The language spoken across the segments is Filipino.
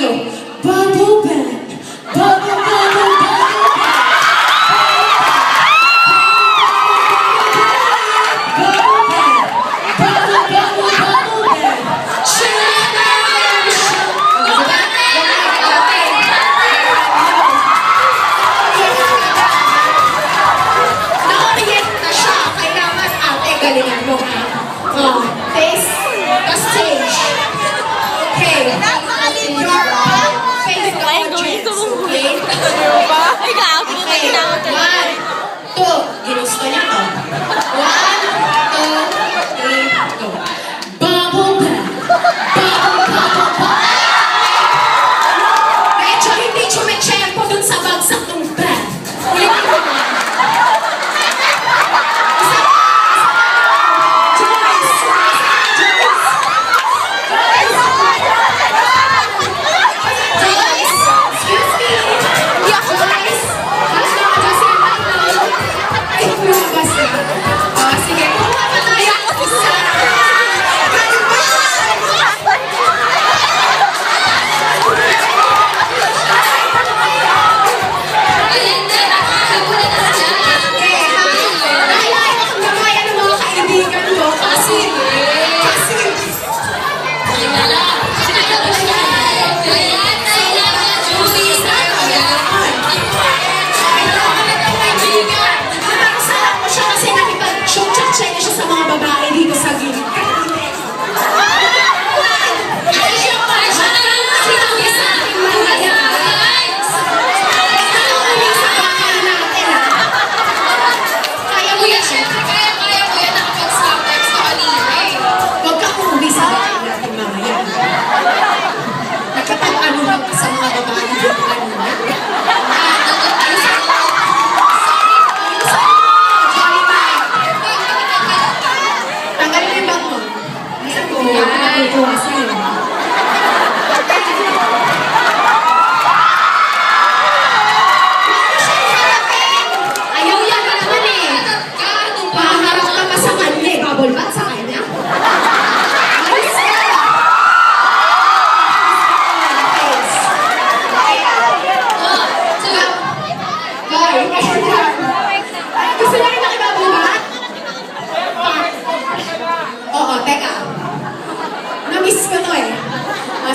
go. Bubble bath. Bubble, bubble, bubble bath. Bubble bath. Bubble, bubble, bubble bath. Na-orient na siya. Kailangan ate, galingan mo ha. Oh, face the stage. Okay. Your face the audience. Okay? Ay, gago. Okay. 1, 2. Ginusto niya to. 1, 2, 3, go. Bubble bath. Bubble, bubble, bubble. Medyo hindi chumechempo dun sa bagsak ng bath. Ulitin mo nga.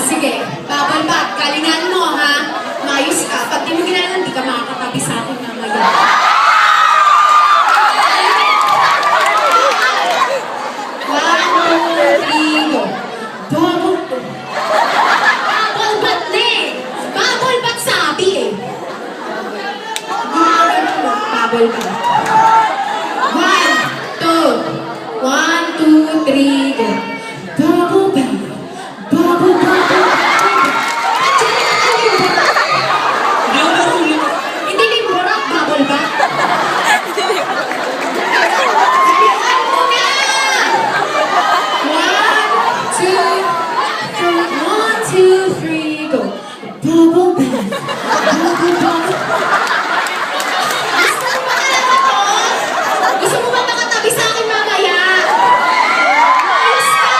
Sige, bubble bath. Galingan mo, ha? Mayos ka. Pag di mo ginagawa, hindi ka makakatabi sa akin mamaya. 1, 2, 3, go. Bubble bath na eh. Bubble bath sabi eh. Bubble bath. 1, 2, 3, go. Bubble bath. Bubble bath. Hindi libo rock, bubble bath. Galingan mo na! 1, 2, 3, go. Bubble bath. Bubble bath. Gusto mo ba makatabi sa akin mamaya? Ayos ka!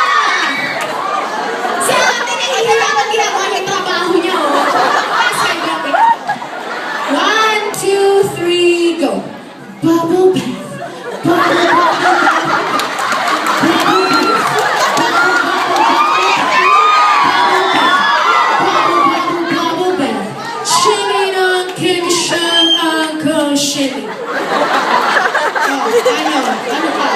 Si ate nahihirapan ginagawa niya yung trabaho niya, oh. 1, 2, 3, go. Bubble bath. Bubble bath. Bubble bath. Bubble bath. Shimmy ng Kim Shan Uncle Shimmy. Oh, ano? Ano pa?